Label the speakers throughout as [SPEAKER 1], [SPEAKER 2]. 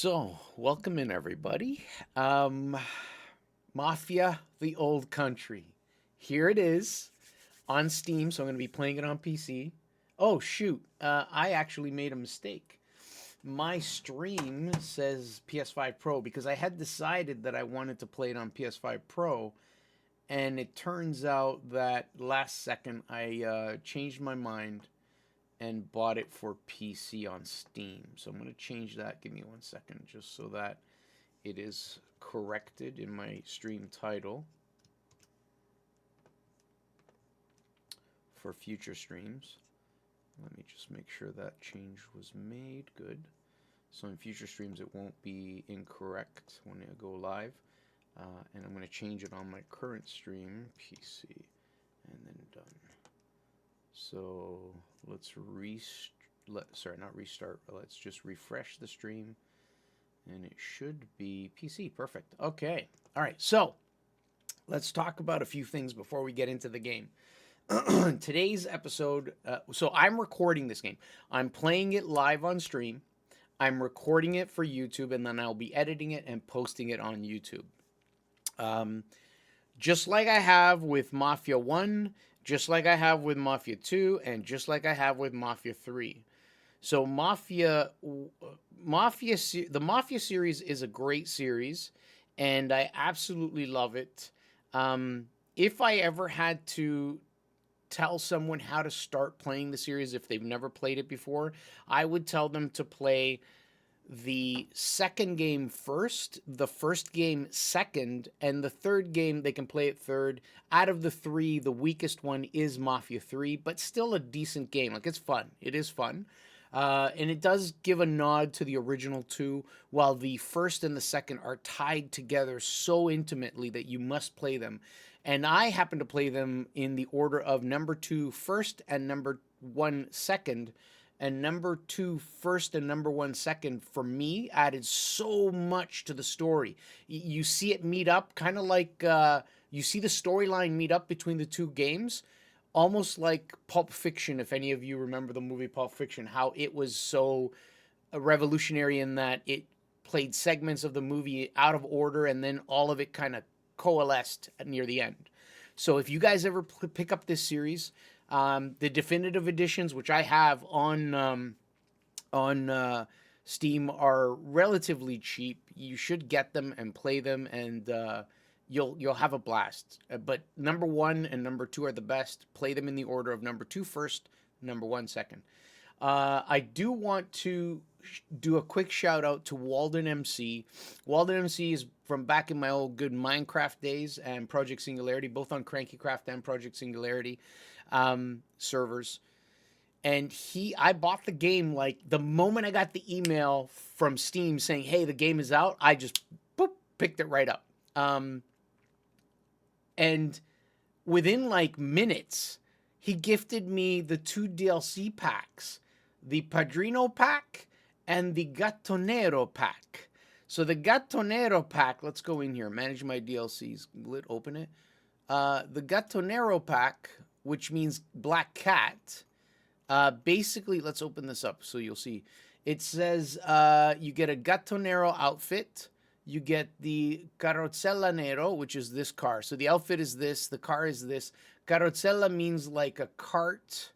[SPEAKER 1] So, welcome in everybody. Um, Mafia, the Old Country. Here it is on Steam, so I'm going to be playing it on PC. Oh, shoot. I actually made a mistake. My stream says PS5 Pro because I had decided that I wanted to play it on PS5 Pro, and it turns out that last second I changed my mind and bought it for PC on Steam. So I'm going to change that. Give me 1 second just so that it is corrected in my stream title for future streams. Let me just make sure that change was made. Good. So in future streams it won't be incorrect when I go live. And I'm going to change it on my current stream, PC, and then done. So let's not restart, but let's just refresh the stream, and it should be PC. Perfect. Okay. All right. So let's talk about a few things before we get into the game. Today's episode. So I'm recording this game. I'm playing it live on stream. I'm recording it for YouTube, and then I'll be editing it and posting it on YouTube. Just like I have with Mafia I, just like I have with Mafia II, and just like I have with Mafia III. So the Mafia series is a great series, and I absolutely love it. If I ever had to tell someone how to start playing the series if they've never played it before, I would tell them to play the second game first, the first game second, and the third game they can play it third. Out of the three, the weakest one is Mafia 3, but still a decent game. Like, it's fun. It is fun. And it does give a nod to the original two, while the first and the second are tied together so intimately that you must play them. And I happen to play them in the order of number 2 first and number 1 second. And number 2 first and number 1 second, for me, added so much to the story. You see it meet up, kind of like you see the storyline meet up between the two games, almost like Pulp Fiction, if any of you remember the movie Pulp Fiction, how it was so revolutionary in that it played segments of the movie out of order and then all of it kind of coalesced near the end. So if you guys ever pick up this series, the definitive editions, which I have on Steam, are relatively cheap. You should get them and play them, and you'll have a blast. But number 1 and number 2 are the best. Play them in the order of number 2 first, number 1 second. I do want to do a quick shout out to Walden MC. Walden MC is from back in my old good Minecraft days and Project Singularity, both on CrankyCraft and Project Singularity servers. And I bought the game like the moment I got the email from Steam saying, hey, the game is out, I just picked it right up. And within like minutes, he gifted me the 2 DLC packs, the Padrino pack and the Gattonero pack. So the Gattonero pack, let's go in here, manage my DLCs, open it. The Gattonero pack, which means black cat, basically, let's open this up so you'll see. It says you get a Gattonero outfit. You get the Carrozzella Nero, which is this car. So the outfit is this, the car is this. Carrozzella means like a cart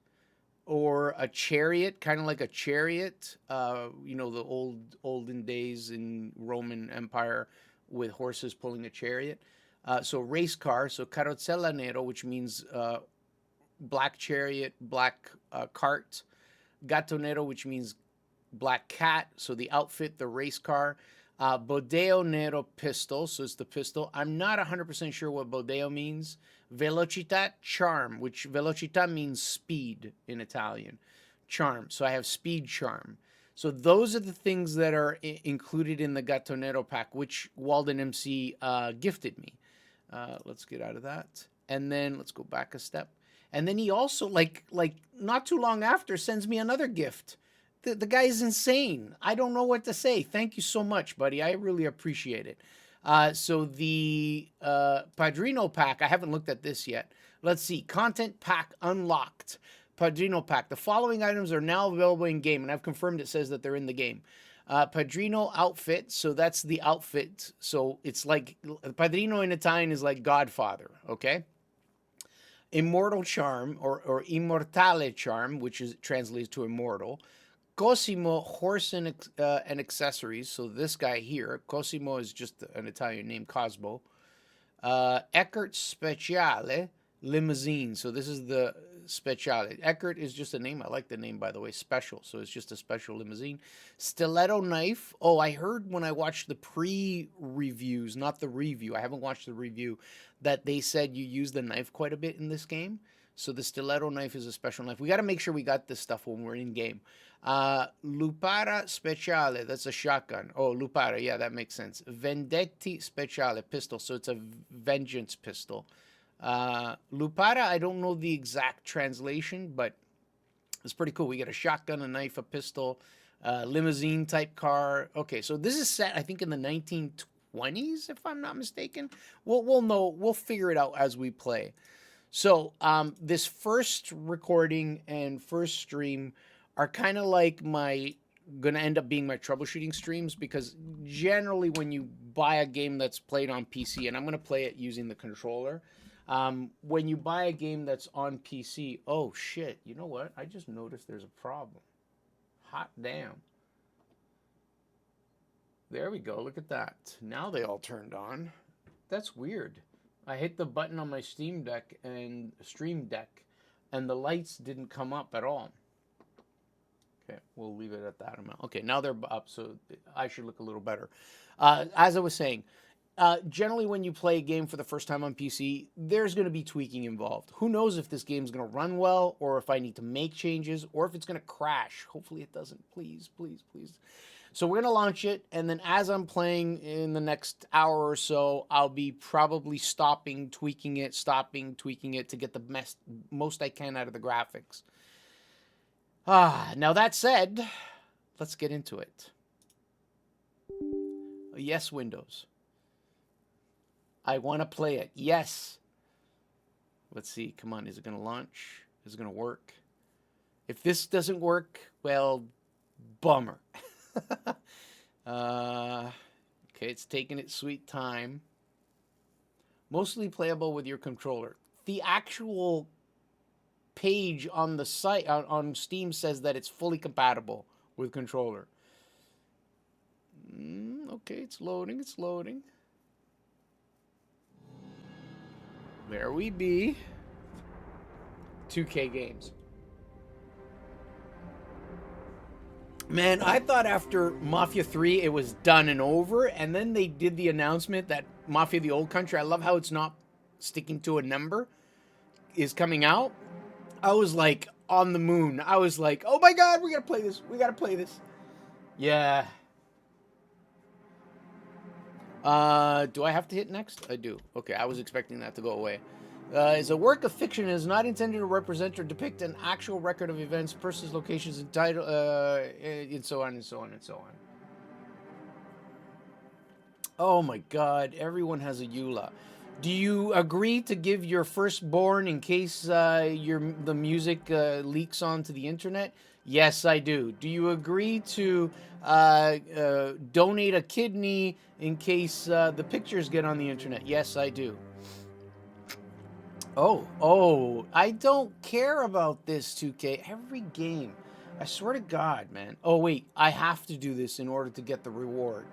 [SPEAKER 1] or a chariot, kind of like a chariot. The olden days in Roman Empire with horses pulling a chariot. So race car, so Carrozzella Nero, which means black chariot, black cart. Gattonero, which means black cat, so the outfit, the race car. Bodeo Nero pistol, so it's the pistol. I'm not 100% sure what Bodeo means. Velocitat charm, which Velocità means speed in Italian. Charm, so I have speed charm. So those are the things that are included in the Gattonero pack, which Walden MC gifted me. Let's get out of that. And then let's go back a step. And then he also, like not too long after, sends me another gift. The guy is insane. I don't know what to say. Thank you so much, buddy. I really appreciate it. So the Padrino pack, I haven't looked at this yet. Let's see. Content pack unlocked. Padrino pack. The following items are now available in game, and I've confirmed it says that they're in the game. Padrino outfit. So that's the outfit. So it's like Padrino in Italian is like Godfather. Okay. Immortal charm or immortale charm, which is translates to immortal. Cosimo, horse and accessories. So this guy here, Cosimo is just an Italian name, Cosmo. Eckert Speciale, limousine. So this is the Speciale. Eckert is just a name. I like the name, by the way, special. So it's just a special limousine. Stiletto knife. Oh, I heard when I watched the pre-reviews, not the review. I haven't watched the review, that they said you use the knife quite a bit in this game. So the stiletto knife is a special knife. We got to make sure we got this stuff when we're in game. Lupara Speciale, that's a shotgun. Oh, Lupara, yeah, that makes sense. Vendetti Speciale, pistol, so it's a vengeance pistol. Lupara, I don't know the exact translation, but it's pretty cool. We got a shotgun, a knife, a pistol, limousine type car. Okay, so this is set, I think, in the 1920s, if I'm not mistaken. We'll know, we'll figure it out as we play. So this first recording and first stream are kind of like gonna end up being my troubleshooting streams, because generally when you buy a game that's played on PC, and I'm gonna play it using the controller, when you buy a game that's on PC, oh shit, you know what? I just noticed there's a problem. Hot damn. There we go, look at that. Now they all turned on. That's weird. I hit the button on my Stream Deck and the lights didn't come up at all. Okay, we'll leave it at that amount. Okay, now they're up, so I should look a little better. As I was saying, generally when you play a game for the first time on PC, there's going to be tweaking involved. Who knows if this game's going to run well, or if I need to make changes, or if it's going to crash. Hopefully it doesn't. Please, please, please. So we're going to launch it, and then as I'm playing in the next hour or so, I'll be probably stopping, tweaking it to get the most I can out of the graphics. Now that said, let's get into it. Yes, Windows. I want to play it. Yes. Let's see. Come on. Is it going to launch? Is it going to work? If this doesn't work, well, bummer. Okay, it's taking its sweet time. Mostly playable with your controller. The actual page on the site on Steam says that it's fully compatible with controller. Okay, it's loading, it's loading. There we be. 2K games. Man, I thought after Mafia III it was done and over, and then they did the announcement that Mafia the Old Country, I love how it's not sticking to a number, is coming out. I was like on the moon. I was like, oh my god, we gotta play this. We gotta play this. Yeah. Do I have to hit next? I do. Okay, I was expecting that to go away. Is a work of fiction and is not intended to represent or depict an actual record of events, persons, locations, and title, and so on and so on and so on. Oh my god, everyone has a EULA. Do you agree to give your firstborn in case the music leaks onto the internet? Yes, I do. Do you agree to donate a kidney in case the pictures get on the internet? Yes, I do. Oh, I don't care about this, 2K. Every game. I swear to God, man. Oh, wait, I have to do this in order to get the reward.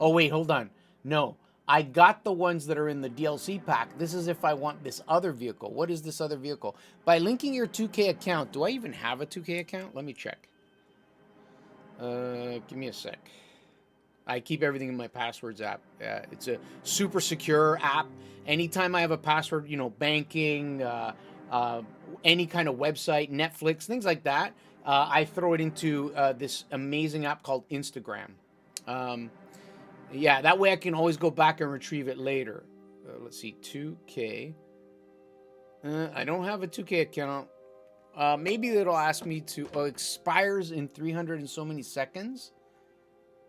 [SPEAKER 1] Oh, wait, hold on. No, I got the ones that are in the DLC pack. This is if I want this other vehicle. What is this other vehicle? By linking your 2K account, do I even have a 2K account? Let me check. Give me a sec. I keep everything in my passwords app. It's a super secure app. Anytime I have a password, you know, banking, any kind of website, Netflix, things like that, I throw it into this amazing app called Instagram. Yeah, that way I can always go back and retrieve it later. Let's see, 2K. I don't have a 2K account. Maybe it'll ask me to... Oh, expires in 300 and so many seconds.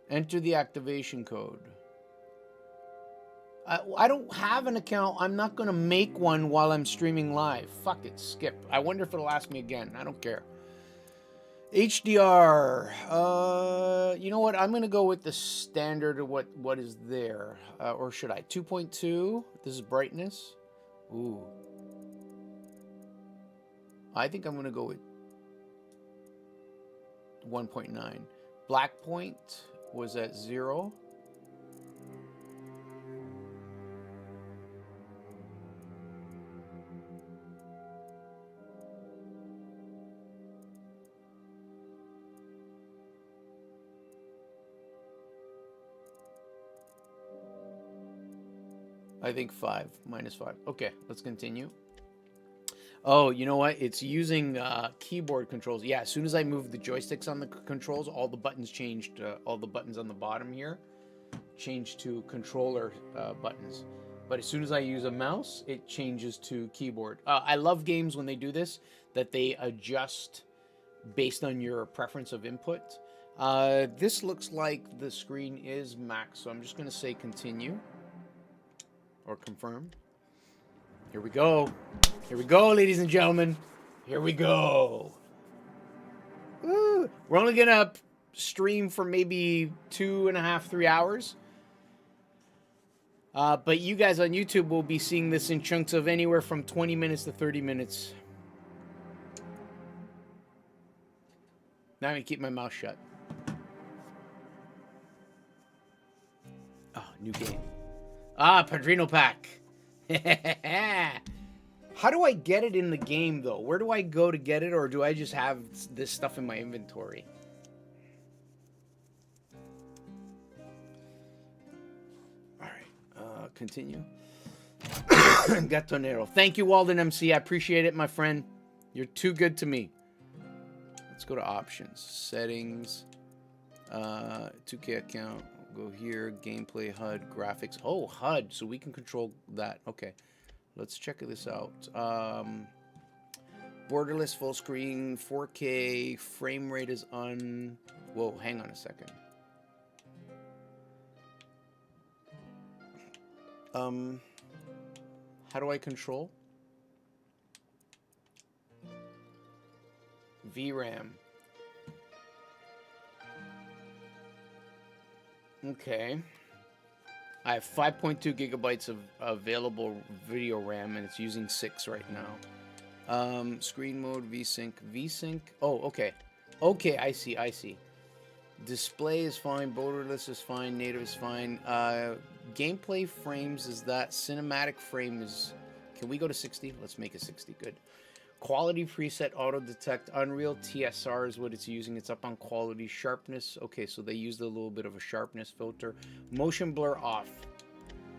[SPEAKER 1] Enter the activation code. I don't have an account. I'm not going to make one while I'm streaming live. Fuck it, skip. I wonder if it'll ask me again. I don't care. HDR. You know what? I'm gonna go with the standard of what is there, or should I? 2.2. This is brightness. Ooh. I think I'm gonna go with 1.9. Black point was at 0. I think 5, -5. Okay, let's continue. Oh, you know what? It's using keyboard controls. Yeah, as soon as I moved the joysticks on the controls, all the buttons changed. All the buttons on the bottom here changed to controller buttons. But as soon as I use a mouse, it changes to keyboard. I love games when they do this, that they adjust based on your preference of input. This looks like the screen is max, so I'm just going to say continue. Or confirm. Here we go. Here we go, ladies and gentlemen. Here we go. Woo. We're only gonna stream for maybe 2.5, 3 hours. But you guys on YouTube will be seeing this in chunks of anywhere from 20 minutes to 30 minutes. Now I'm gonna keep my mouth shut. Oh, new game. Padrino pack. How do I get it in the game, though? Where do I go to get it, or do I just have this stuff in my inventory? All right, continue. Gatonero. Thank you, Walden MC. I appreciate it, my friend. You're too good to me. Let's go to options. Settings. 2K account. Go here, gameplay, HUD, graphics. Oh, HUD, so we can control that. Okay, let's check this out. Borderless, full screen, 4K, frame rate is on... Whoa, hang on a second. How do I control? VRAM. Okay. I have 5.2 gigabytes of available video RAM, and it's using 6 right now. Screen mode, VSync. VSync? Oh, okay. Okay, I see. Display is fine. Borderless is fine. Native is fine. Gameplay frames is that. Cinematic frame is... Can we go to 60? Let's make it 60. Good. Quality preset, auto detect, Unreal TSR is what it's using. It's up on quality. Sharpness, okay, so they used a little bit of a sharpness filter. Motion blur off.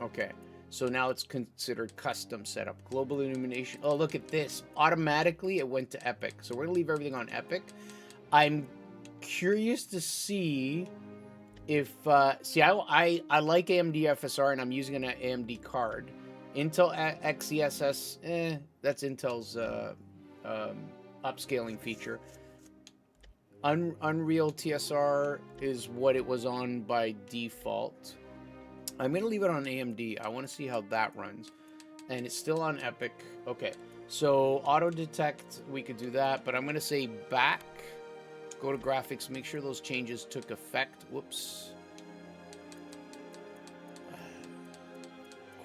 [SPEAKER 1] Okay, so now it's considered custom setup. Global illumination. Oh, look at this. Automatically, it went to Epic. So we're gonna leave everything on Epic. I'm curious to see if, I like AMD FSR, and I'm using an AMD card. Intel XeSS, that's Intel's upscaling feature. Unreal TSR is what it was on by default. I'm going to leave it on AMD. I want to see how that runs. And it's still on Epic. Okay, so auto detect, we could do that, but I'm going to say back, go to graphics, make sure those changes took effect. Whoops.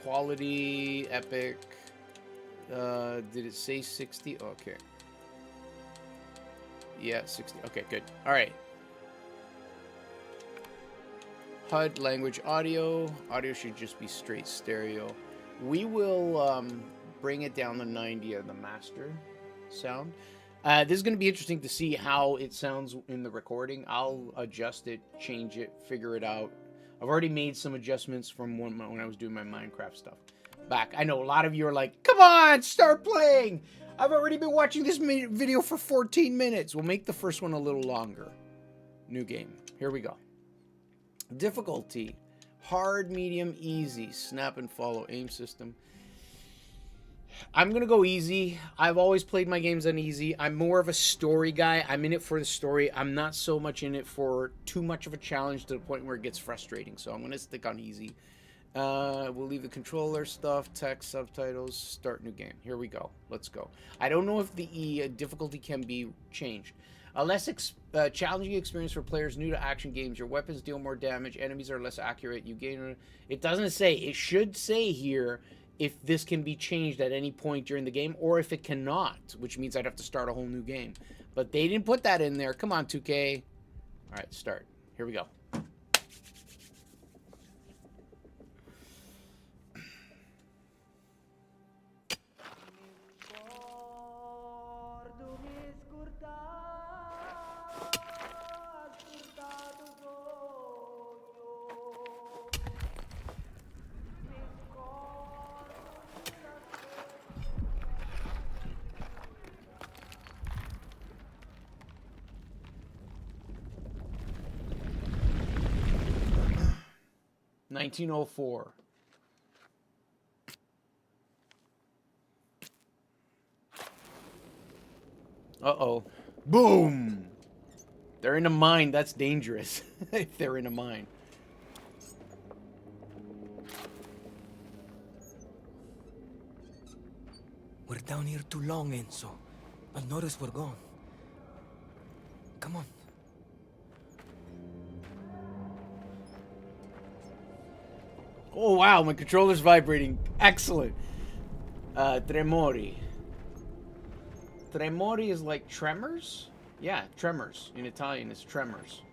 [SPEAKER 1] Quality, Epic. Did it say 60? Okay. Yeah, 60. Okay, good. All right. HUD, language, audio. Audio should just be straight stereo. We will bring it down to 90 of the master sound. This is going to be interesting to see how it sounds in the recording. I'll adjust it, change it, figure it out. I've already made some adjustments from when I was doing my Minecraft stuff back. I know a lot of you are like, come on, start playing. I've already been watching this video for 14 minutes. We'll make the first one a little longer. New game. Here we go. Difficulty. Hard, medium, easy. Snap and follow. Aim system. I'm going to go easy. I've always played my games on easy. I'm more of a story guy. I'm in it for the story. I'm not so much in it for too much of a challenge to the point where it gets frustrating. So I'm going to stick on easy. We'll leave the controller stuff, text, subtitles, start new game. Here we go. Let's go. I don't know if the difficulty can be changed. A less challenging experience for players new to action games. Your weapons deal more damage. Enemies are less accurate. You gain... It doesn't say. It should say here if this can be changed at any point during the game or if it cannot, which means I'd have to start a whole new game. But they didn't put that in there. Come on, 2K. All right, start. Here we go. $1904. Uh-oh. Boom! They're in a mine. That's dangerous. If they're in a mine.
[SPEAKER 2] We're down here too long, Enzo. I'll notice we're gone. Come on.
[SPEAKER 1] Oh, wow. My controller's vibrating. Excellent. Tremori. Tremori is like tremors? Yeah, tremors. In Italian, it's tremors.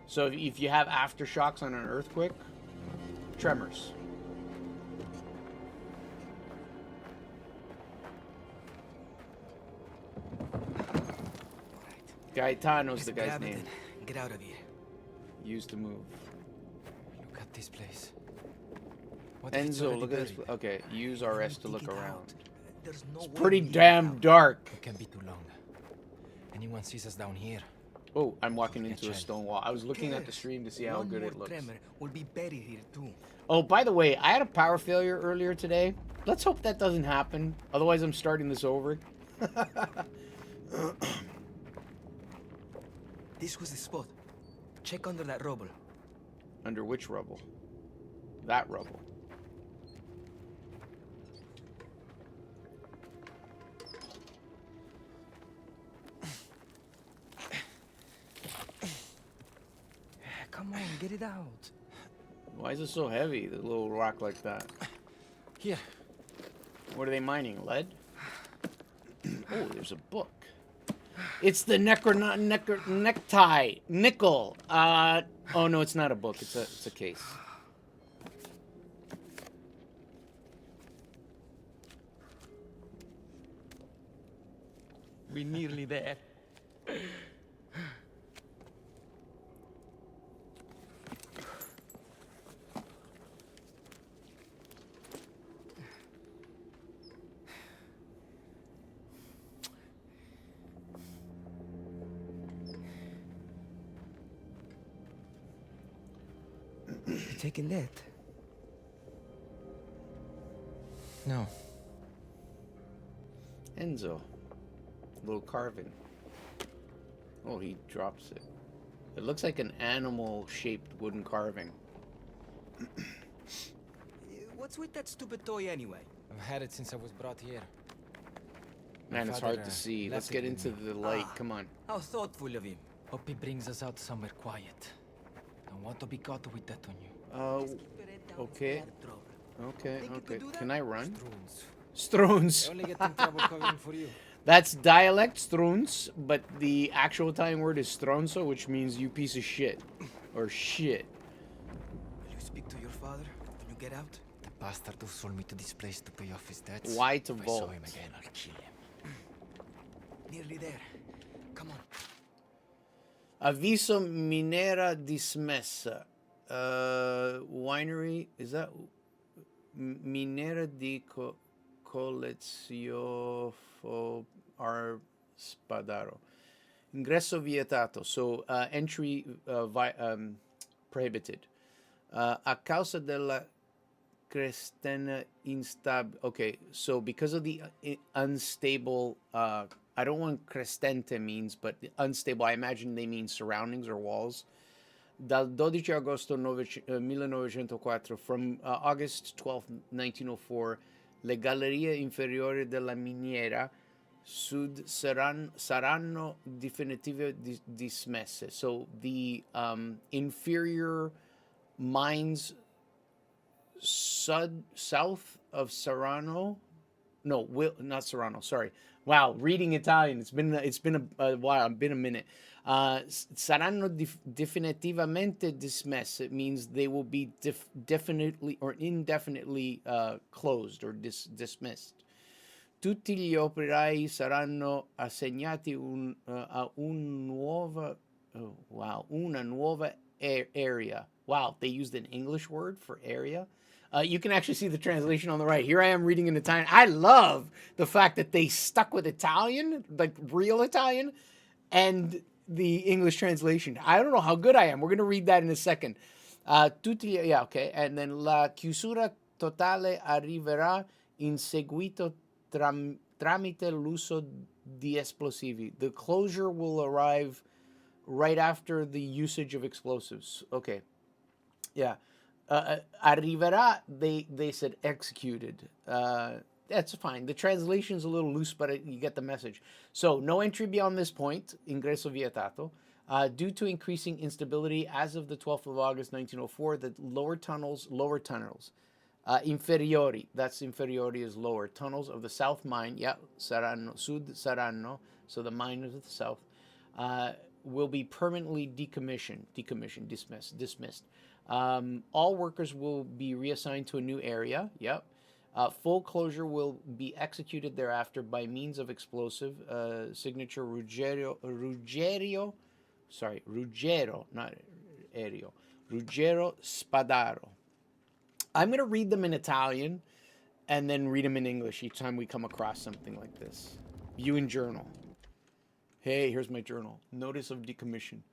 [SPEAKER 1] So if you have aftershocks on an earthquake, tremors. Gaetano's the guy's name.
[SPEAKER 2] Get out of here.
[SPEAKER 1] Used to move.
[SPEAKER 2] Look at this place.
[SPEAKER 1] Enzo, look at this. Okay, use RS to look around.
[SPEAKER 2] No
[SPEAKER 1] it's pretty damn dark.
[SPEAKER 2] It can be too long. Anyone sees us down here.
[SPEAKER 1] Oh, I'm walking into a stone wall. I was looking at the stream to see how good it looks.
[SPEAKER 2] Will be buried here too.
[SPEAKER 1] Oh, by the way, I had a power failure earlier today. Let's hope that doesn't happen. Otherwise, I'm starting this over.
[SPEAKER 2] This was the spot. Check under that rubble.
[SPEAKER 1] Under which rubble? That rubble.
[SPEAKER 2] Come on, get it out.
[SPEAKER 1] Why is it so heavy, the little rock like that?
[SPEAKER 2] Here.
[SPEAKER 1] What are they mining? Lead? Oh, there's a book. It's the necktie. Nickel. Oh no, it's not a book. It's a case.
[SPEAKER 2] We're nearly there. Taking that? No.
[SPEAKER 1] Enzo. Little carving. Oh, he drops it. It looks like an animal-shaped wooden carving.
[SPEAKER 2] What's with that stupid toy anyway?
[SPEAKER 3] I've had it since I was brought here.
[SPEAKER 1] Man, it's hard to see. Let's get into the light. Come on.
[SPEAKER 2] How thoughtful of him.
[SPEAKER 3] Hope he brings us out somewhere quiet. Don't want to be caught with that on you.
[SPEAKER 1] Okay. Okay. Can I run?
[SPEAKER 3] Struns.
[SPEAKER 1] Struns.
[SPEAKER 3] I only get in trouble covering for you.
[SPEAKER 1] That's dialect, struns, but the actual Italian word is stronzo, which means you piece of shit. Or shit.
[SPEAKER 2] Will you speak to your father when you get out?
[SPEAKER 3] The bastard who sold me to this place to pay off his debts.
[SPEAKER 1] Why to
[SPEAKER 3] if
[SPEAKER 1] vault?
[SPEAKER 3] I saw him again, I'll kill him.
[SPEAKER 2] Nearly there. Come on.
[SPEAKER 1] Avviso minera dismessa. Winery, is that minera di collezione Spadaro. Ingresso vietato. So entry prohibited. A causa della crestena instab. Okay, so because of the unstable. I don't know what crestente means, but unstable. I imagine they mean surroundings or walls. Dal 12 agosto 1904, from August 12, 1904, le gallerie inferiori della miniera saranno definitivamente dismesse. So the inferior mines south of Sarano. No, not Serrano. Sorry. Wow, reading Italian. It's been a while. Been a minute. Saranno definitivamente dismesse. It means they will be definitely or indefinitely closed or dismissed. Tutti gli operai saranno assegnati a una nuova area. Wow, they used an English word for area. You can actually see the translation on the right. Here I am reading in Italian. I love the fact that they stuck with Italian, like real Italian, and the English translation. I don't know how good I am. We're going to read that in a second. Okay. And then la chiusura totale arriverà in seguito tramite l'uso di esplosivi. The closure will arrive right after the usage of explosives. Okay. Yeah. Arriverà, they said executed. That's fine. The translation's a little loose, but you get the message. So, no entry beyond this point, ingresso vietato. Due to increasing instability as of the 12th of August, 1904, the lower tunnels, inferiori, that's inferiori is lower, tunnels of the South Mine, Saranno, Sud Saranno, so the mine of the South, will be permanently dismissed. All workers will be reassigned to a new area. Full closure will be executed thereafter by means of explosive. Signature Ruggero, not Aereo. Ruggero Spadaro. I'm going to read them in Italian and then read them in English each time we come across something like this. View in journal. Hey, here's my journal. Notice of decommission.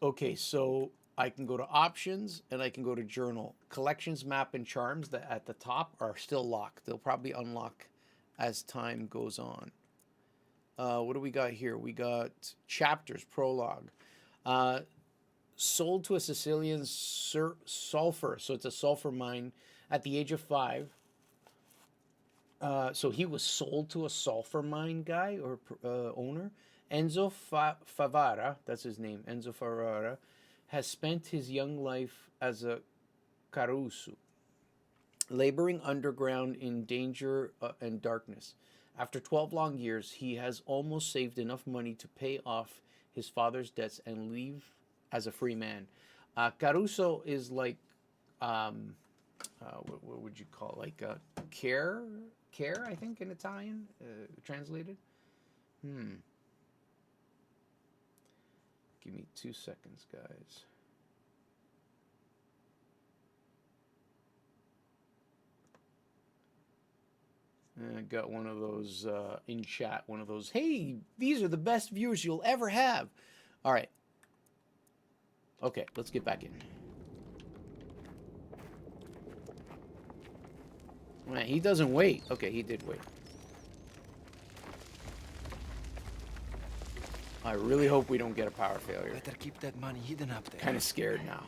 [SPEAKER 1] Okay, so I can go to options and I can go to journal. Collections, map, and charms that at the top are still locked. They'll probably unlock as time goes on. What do we got here? We got chapters, prologue. Sold to a Sicilian sulfur. So it's a sulfur mine at the age of 5. So he was sold to a sulfur mine guy or owner. Enzo Favara, that's his name, Enzo Favara, has spent his young life as a caruso, laboring underground in danger and darkness. After 12 long years, he has almost saved enough money to pay off his father's debts and leave as a free man. Caruso is like, what would you call it? Like care, I think, in Italian, translated. Give me 2 seconds, guys. And I got one of those in chat, one of those, hey, these are the best viewers you'll ever have. All right. Okay, let's get back in. Man, he doesn't wait. Okay, he did wait. I really hope we don't get a power failure.
[SPEAKER 2] Better keep that money hidden up there.
[SPEAKER 1] Kind of scared now.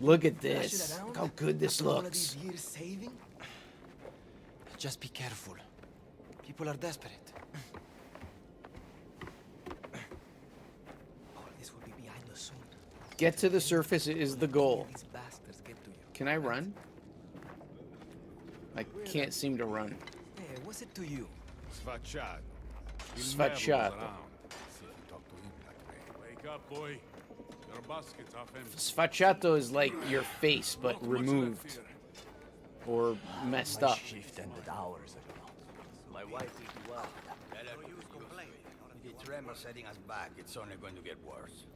[SPEAKER 1] Look at this. Look how good this looks.
[SPEAKER 2] All these years saving? Just be careful. People are desperate. All this will be behind us soon.
[SPEAKER 1] Get to the surface is the goal.
[SPEAKER 2] These bastards get to you.
[SPEAKER 1] Can I run? I can't seem to run.
[SPEAKER 2] Hey, what's it to you?
[SPEAKER 4] Sfacciato.
[SPEAKER 1] Sfacciato.
[SPEAKER 4] Wake up, boy. Your basket's half empty.
[SPEAKER 1] Sfacciato is like your face, but removed or messed up.
[SPEAKER 2] Shift ended hours ago.
[SPEAKER 5] My wife did well. Tell her to use complaining. With the tremor setting us back, it's only going to get worse.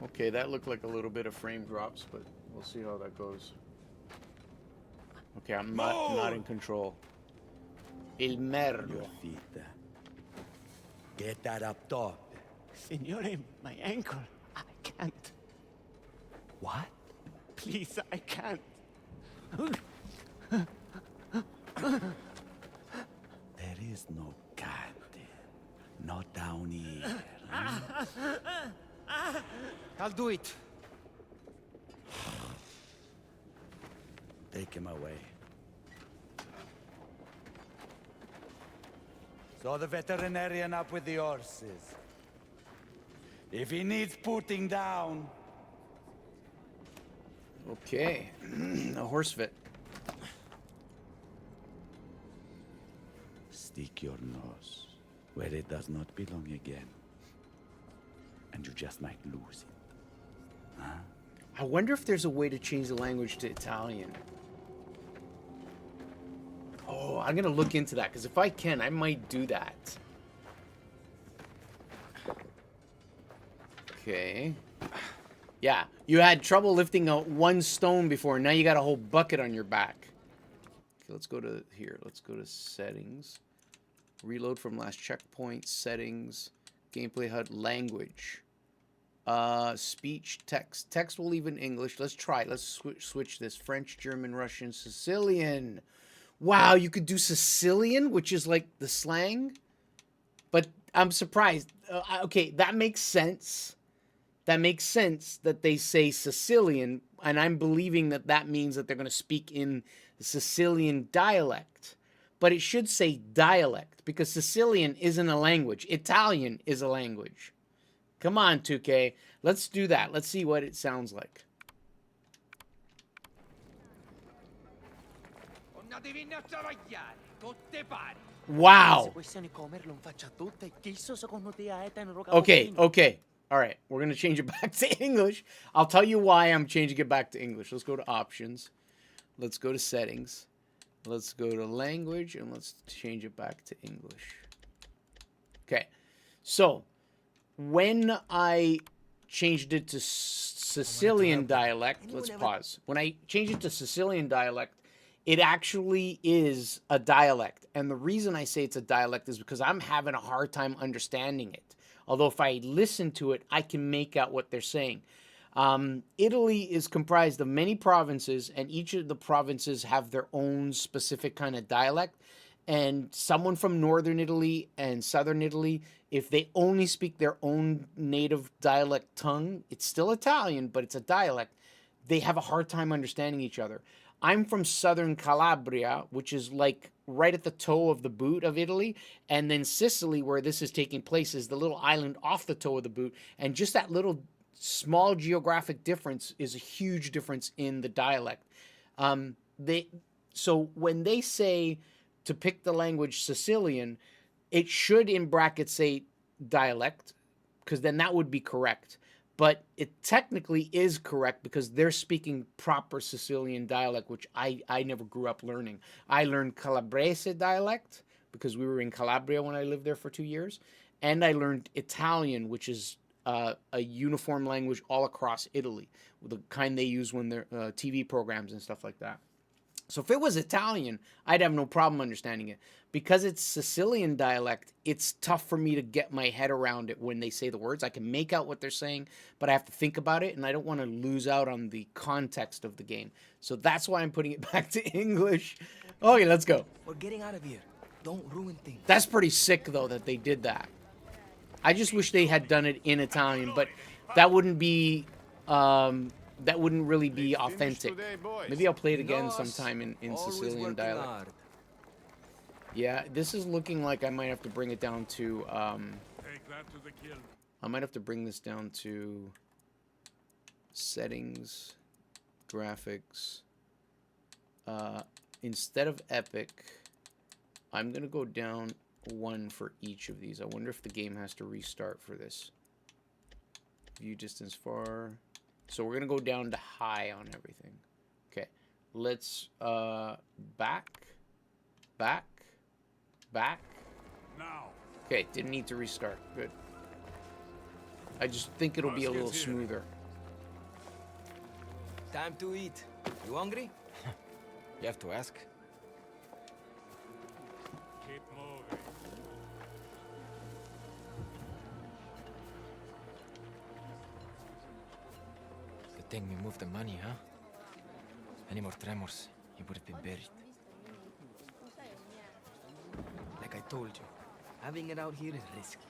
[SPEAKER 1] Okay, that looked like a little bit of frame drops, but we'll see how that goes. Okay, I'm not in control. Il merlo.
[SPEAKER 5] Get that up top.
[SPEAKER 6] Signore, my ankle. I can't.
[SPEAKER 5] What?
[SPEAKER 6] Please, I can't.
[SPEAKER 5] There is no cat. Not down here.
[SPEAKER 2] I'll do it.
[SPEAKER 5] Take him away. So the veterinarian up with the horses. If he needs putting down.
[SPEAKER 1] Okay. A horse vet.
[SPEAKER 5] Stick your nose where it does not belong again. And you just might lose it. Huh?
[SPEAKER 1] I wonder if there's a way to change the language to Italian. Oh, I'm gonna look into that, because if I can, I might do that. Okay. Yeah, you had trouble lifting a one stone before, now you got a whole bucket on your back. Okay, let's go to here. Let's go to settings. Reload from last checkpoint, settings, gameplay HUD, language. Speech, text. Text will leave in English. Let's try it. Let's switch this. French, German, Russian, Sicilian. Wow, you could do Sicilian, which is like the slang. But I'm surprised. Okay, that makes sense. That makes sense that they say Sicilian, and I'm believing that that means that they're going to speak in the Sicilian dialect. But it should say dialect, because Sicilian isn't a language. Italian is a language. Come on, 2K. Let's do that. Let's see what it sounds like. Wow. Okay, okay. All right, we're going to change it back to English. I'll tell you why I'm changing it back to English. Let's go to options. Let's go to settings. Let's go to language, and let's change it back to English. Okay, so when I changed it to Sicilian dialect, let's pause. When I changed it to Sicilian dialect, it actually is a dialect. And the reason I say it's a dialect is because I'm having a hard time understanding it. Although if I listen to it, I can make out what they're saying. Italy is comprised of many provinces, and each of the provinces have their own specific kind of dialect. And someone from northern Italy and southern Italy, if they only speak their own native dialect tongue, it's still Italian, but it's a dialect, they have a hard time understanding each other. I'm from southern Calabria, which is like right at the toe of the boot of Italy. And then Sicily, where this is taking place, is the little island off the toe of the boot. And just that little small geographic difference is a huge difference in the dialect. So when they say to pick the language Sicilian, it should in brackets say dialect, because then that would be correct. But it technically is correct because they're speaking proper Sicilian dialect, which I never grew up learning. I learned Calabrese dialect because we were in Calabria when I lived there for 2 years. And I learned Italian, which is a uniform language all across Italy, the kind they use when they're TV programs and stuff like that. So if it was Italian, I'd have no problem understanding it. Because it's Sicilian dialect, it's tough for me to get my head around it when they say the words. I can make out what they're saying, but I have to think about it, and I don't want to lose out on the context of the game. So that's why I'm putting it back to English. Okay, let's go.
[SPEAKER 2] We're getting out of here. Don't ruin things.
[SPEAKER 1] That's pretty sick, though, that they did that. I just wish they had done it in Italian, but that wouldn't be... that wouldn't really be authentic. Maybe I'll play it again sometime in Sicilian dialect.
[SPEAKER 2] Hard.
[SPEAKER 1] Yeah, this is looking like I might have to bring it down to,
[SPEAKER 4] Take that to the kiln.
[SPEAKER 1] I might have to bring this down to settings, graphics. Instead of epic, I'm going to go down one for each of these. I wonder if the game has to restart for this. View distance far. So we're going to go down to high on everything. Okay. Let's back.
[SPEAKER 4] Now.
[SPEAKER 1] Okay, didn't need to restart. Good. I just think it'll be a little smoother.
[SPEAKER 2] Time to eat. You hungry?
[SPEAKER 3] You have to ask.
[SPEAKER 4] Keep moving.
[SPEAKER 3] Good thing we moved the money, huh? Any more tremors, he would have been buried.
[SPEAKER 2] Like I told you, having it out here is risky.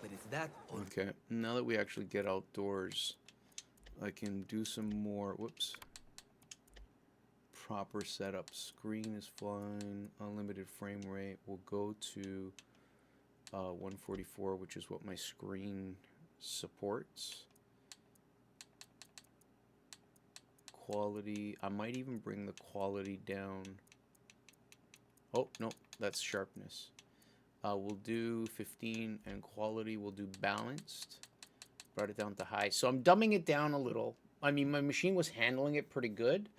[SPEAKER 2] But it's that or
[SPEAKER 1] Okay, now that we actually get outdoors, I can do some more, whoops. Proper setup. Screen is fine. Unlimited frame rate. We'll go to 144, which is what my screen supports. Quality. I might even bring the quality down. Oh, no, that's sharpness. We'll do 15, and quality we'll do balanced. Brought it down to high. So I'm dumbing it down a little. I mean, my machine was handling it pretty good,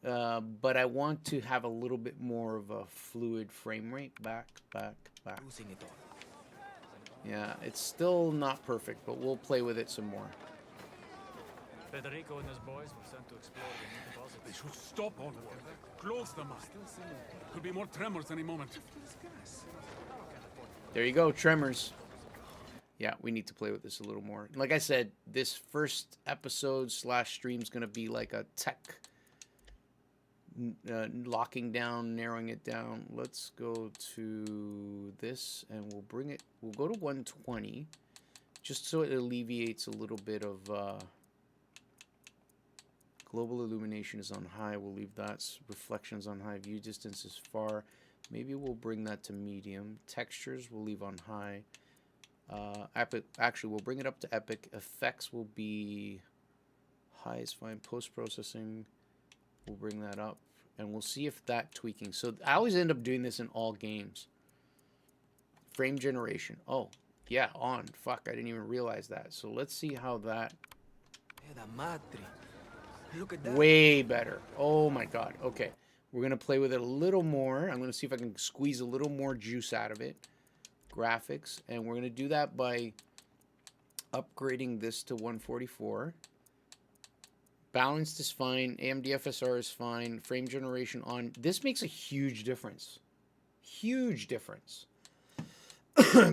[SPEAKER 1] but I want to have a little bit more of a fluid frame rate. Back.
[SPEAKER 2] Losing it all.
[SPEAKER 1] Yeah, it's still not perfect, but we'll play with it some more.
[SPEAKER 7] Federico and his boys were sent to explore the new deposits.
[SPEAKER 4] They should stop all work. Close the mine. Could be more tremors any moment.
[SPEAKER 1] There you go, Tremors. Yeah, we need to play with this a little more. Like I said, this first episode / stream is going to be like a tech locking down, narrowing it down. Let's go to this, and we'll bring it. We'll go to 120, just so it alleviates a little bit of. Global illumination is on high. We'll leave that. Reflections on high. View distance is far. Maybe we'll bring that to medium. Textures we'll leave on high. Epic. Actually, we'll bring it up to epic. Effects will be high is fine. Post processing, we'll bring that up, and we'll see if that tweaking. So I always end up doing this in all games. Frame generation. Oh, yeah, on. Fuck, I didn't even realize that. So let's see how that.
[SPEAKER 2] Look at that.
[SPEAKER 1] Way better. Oh my god. Okay. We're going to play with it a little more. I'm going to see if I can squeeze a little more juice out of it. Graphics. And we're going to do that by upgrading this to 144. Balanced is fine. AMD FSR is fine. Frame generation on. This makes a huge difference. Huge difference.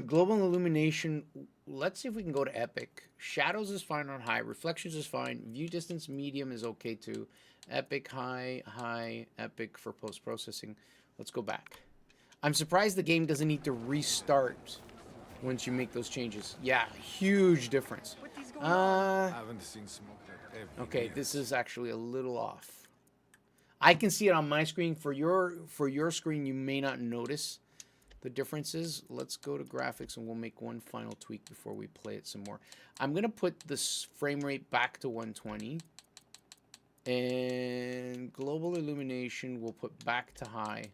[SPEAKER 1] Global illumination. Let's see if we can go to epic. Shadows is fine on high. Reflections is fine. View distance medium is okay too. Epic high, high, epic for post processing. Let's go back. I'm surprised the game doesn't need to restart once you make those changes. Yeah, huge difference.
[SPEAKER 3] I haven't seen smoke like every
[SPEAKER 1] Okay,
[SPEAKER 3] year.
[SPEAKER 1] this is actually a little off. I can see it on my screen. For your screen, you may not notice the differences. Let's go to graphics, and we'll make one final tweak before we play it some more. I'm going to put this frame rate back to 120. And global illumination we'll put back to high.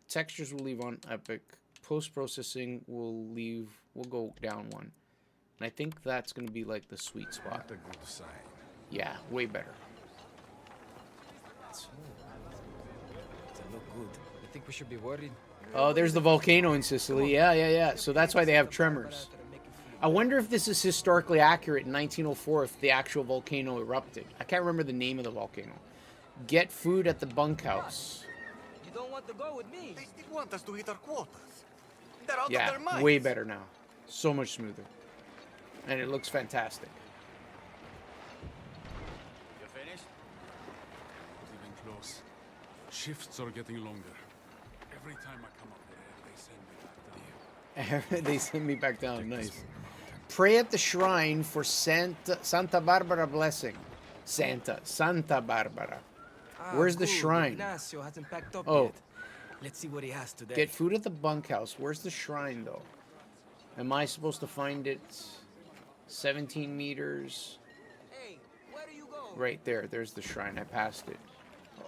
[SPEAKER 1] Textures we'll leave on epic. Post-processing we'll go down one. And I think that's going to be like the sweet spot.
[SPEAKER 4] Not a good sign.
[SPEAKER 1] Yeah, way better.
[SPEAKER 2] Does it look good?
[SPEAKER 3] You think we should be worried?
[SPEAKER 1] Oh, there's the volcano in Sicily. Yeah. So that's why they have tremors. I wonder if this is historically accurate in 1904 if the actual volcano erupted. I can't remember the name of the volcano. Get food at the bunkhouse.
[SPEAKER 2] You don't want to go with me?
[SPEAKER 6] They still want us to eat our quotas. They're out of
[SPEAKER 1] Yeah,
[SPEAKER 6] their minds.
[SPEAKER 1] way better now. So much smoother. And it looks fantastic.
[SPEAKER 6] You finished?
[SPEAKER 4] Even close. Shifts are getting longer. Every time I come up there, they send me back to the
[SPEAKER 1] They send me back down. Nice. Pray at the shrine for Santa Barbara blessing. Santa Barbara. Where's the
[SPEAKER 2] Good.
[SPEAKER 1] shrine?
[SPEAKER 2] Ignacio hasn't packed up
[SPEAKER 1] Oh.
[SPEAKER 2] yet. Let's see what he has today.
[SPEAKER 1] Get food at the bunkhouse. Where's the shrine, though? Am I supposed to find it? 17 meters.
[SPEAKER 2] Hey, where do you go?
[SPEAKER 1] Right there. There's the shrine. I passed it.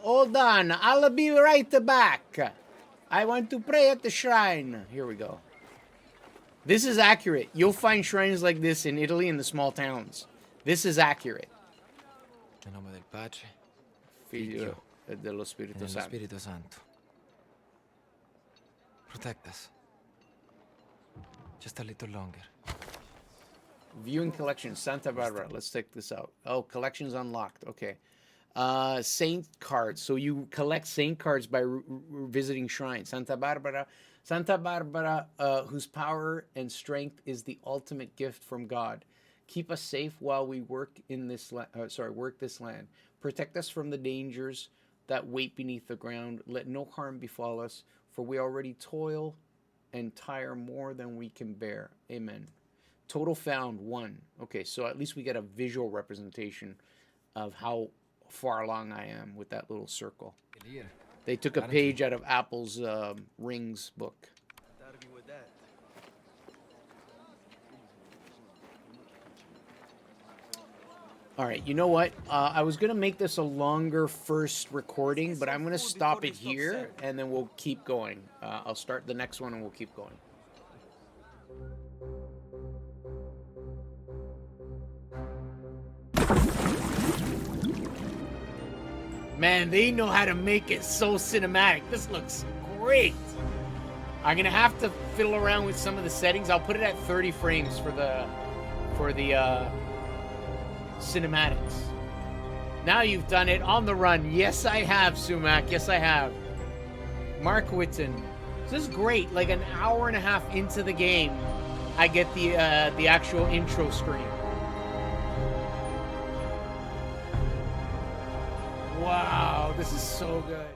[SPEAKER 1] Hold on. I'll be right back. I want to pray at the shrine. Here we go. This is accurate. You'll find shrines like this in Italy in the small towns. This is accurate.
[SPEAKER 3] In nome del Padre
[SPEAKER 1] Figlio e dello
[SPEAKER 3] e
[SPEAKER 1] Spirito
[SPEAKER 3] dello
[SPEAKER 1] Santo.
[SPEAKER 3] Spirito Santo. Protect us. Just a little longer.
[SPEAKER 1] Viewing collection, Santa Barbara. Let's take this out. Oh, collections unlocked. Okay. Saint cards. So you collect saint cards by visiting shrines. Santa Barbara, whose power and strength is the ultimate gift from God. Keep us safe while we work in this work this land. Protect us from the dangers that wait beneath the ground. Let no harm befall us, for we already toil and tire more than we can bear. Amen. Total found 1. Okay, so at least we get a visual representation of how far along I am with that little circle.
[SPEAKER 3] Clear.
[SPEAKER 1] They took a page out of Apple's Rings book.
[SPEAKER 2] That'll be with that.
[SPEAKER 1] All right, you know what? I was gonna make this a longer first recording, but I'm gonna stop it here, and then we'll keep going. I'll start the next one, and we'll keep going. Man, they know how to make it so cinematic. This looks great. I'm gonna have to fiddle around with some of the settings. I'll put it at 30 frames for the cinematics. Now you've done it on the run. Yes, I have, Sumac. Yes, I have. Mark Whitten. This is great. Like an hour and a half into the game, I get the actual intro screen. Wow, this is so good.